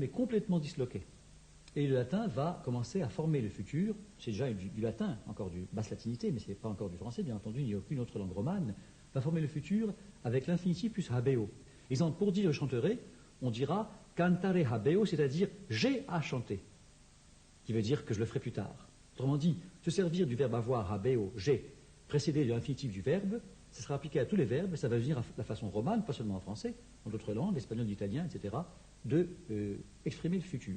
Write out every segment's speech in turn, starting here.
mais complètement disloqué. Et le latin va commencer à former le futur. C'est déjà du latin, encore du basse latinité, mais ce n'est pas encore du français, bien entendu, il n'y a aucune autre langue romane, va former le futur avec l'infinitif plus habeo. Exemple, pour dire je chanterai, on dira cantare habeo, c'est-à-dire j'ai à chanter, qui veut dire que je le ferai plus tard. Autrement dit, se servir du verbe avoir, habeo, j'ai, précédé de l'infinitif du verbe, ça sera appliqué à tous les verbes, et ça va venir à la façon romane, pas seulement en français, en d'autres langues, l'espagnol, l'italien, etc., de exprimer le futur.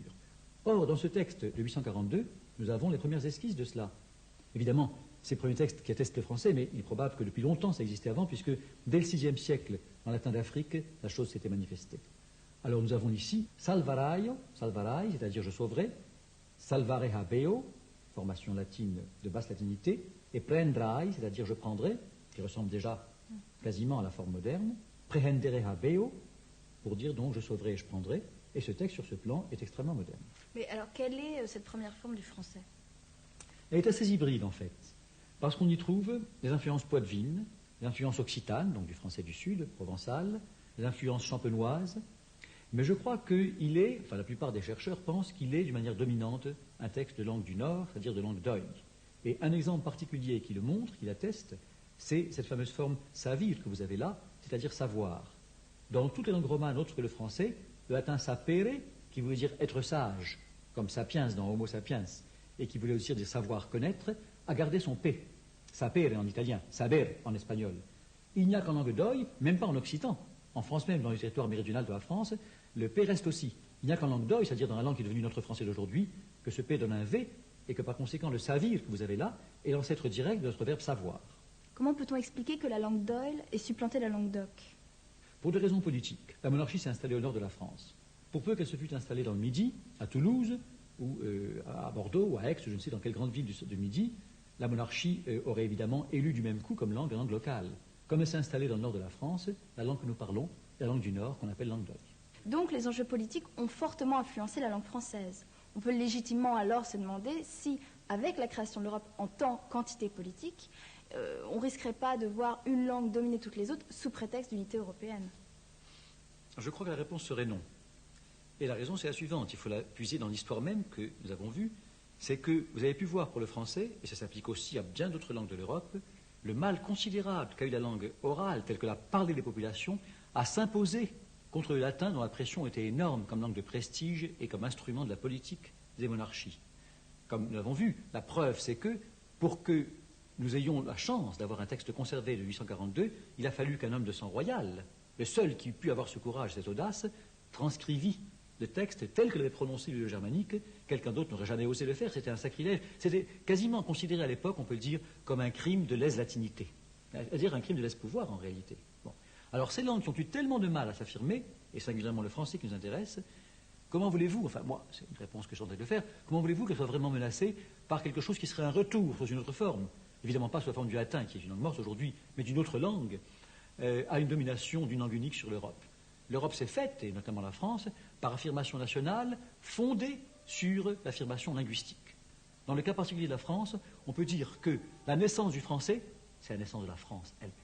Or, dans ce texte de 842, nous avons les premières esquisses de cela. Évidemment, ces premiers textes qui attestent le français, mais il est probable que depuis longtemps ça existait avant, puisque dès le VIe siècle, en latin d'Afrique, la chose s'était manifestée. Alors nous avons ici salvarai, c'est-à-dire je sauverai, salvare habeo, formation latine de basse latinité, et prendrai, c'est-à-dire je prendrai, qui ressemble déjà quasiment à la forme moderne, prehendere habeo, pour dire donc je sauverai et je prendrai, et ce texte sur ce plan est extrêmement moderne. Mais alors quelle est cette première forme du français? Elle est assez hybride en fait, parce qu'on y trouve des influences poitevines, des influences occitanes, donc du français du sud, provençal, des influences champenoises, mais je crois qu'il est, enfin la plupart des chercheurs pensent qu'il est d'une manière dominante un texte de langue du Nord, c'est-à-dire de langue d'oïl. Et un exemple particulier qui le montre, qui l'atteste, c'est cette fameuse forme savir que vous avez là, c'est-à-dire savoir. Dans toutes les langues romanes autres que le français, le latin sapere, qui voulait dire être sage, comme sapiens dans Homo sapiens, et qui voulait aussi dire savoir connaître, a gardé son P. Sapere en italien, saber en espagnol. Il n'y a qu'en langue d'oïl, même pas en occitan. En France même, dans le territoire méridional de la France, le P reste aussi. Il n'y a qu'en langue d'oïl, c'est-à-dire dans la langue qui est devenue notre français d'aujourd'hui, que ce P donne un V, et que par conséquent le savir que vous avez là est l'ancêtre direct de notre verbe savoir. Comment peut-on expliquer que la langue d'oïl ait supplanté la langue d'oc? Pour des raisons politiques. La monarchie s'est installée au nord de la France. Pour peu qu'elle se fût installée dans le Midi, à Toulouse, ou à Bordeaux, ou à Aix, je ne sais dans quelle grande ville du Midi, la monarchie aurait évidemment élu du même coup comme langue la langue locale. Comme elle s'est installée dans le nord de la France, la langue que nous parlons est la langue du Nord qu'on appelle langue d'oïl. Donc les enjeux politiques ont fortement influencé la langue française. On peut légitimement alors se demander si, avec la création de l'Europe en tant qu'entité politique, on ne risquerait pas de voir une langue dominer toutes les autres sous prétexte d'unité européenne. Je crois que la réponse serait non. Et la raison, c'est la suivante. Il faut la puiser dans l'histoire même que nous avons vue. C'est que vous avez pu voir pour le français, et ça s'applique aussi à bien d'autres langues de l'Europe, le mal considérable qu'a eu la langue orale, telle que l'a parlé les populations, à s'imposer contre le latin dont la pression était énorme comme langue de prestige et comme instrument de la politique des monarchies. Comme nous l'avons vu, la preuve, c'est que pour que nous ayons la chance d'avoir un texte conservé de 842, il a fallu qu'un homme de sang royal, le seul qui eût pu avoir ce courage, cette audace, transcrivit le texte tel que l'avait prononcé le germanique. Quelqu'un d'autre n'aurait jamais osé le faire, c'était un sacrilège. C'était quasiment considéré à l'époque, on peut le dire, comme un crime de lèse-latinité, c'est-à-dire un crime de lèse-pouvoir en réalité. Bon. Alors ces langues qui ont eu tellement de mal à s'affirmer, et singulièrement le français qui nous intéresse, comment voulez-vous, enfin moi, c'est une réponse que je tentais de faire, comment voulez-vous qu'elle soit vraiment menacée par quelque chose qui serait un retour sous une autre forme, évidemment pas sous la forme du latin, qui est une langue morte aujourd'hui, mais d'une autre langue, à une domination d'une langue unique sur l'Europe. L'Europe s'est faite, et notamment la France, par affirmation nationale fondée sur l'affirmation linguistique. Dans le cas particulier de la France, on peut dire que la naissance du français, c'est la naissance de la France elle-même.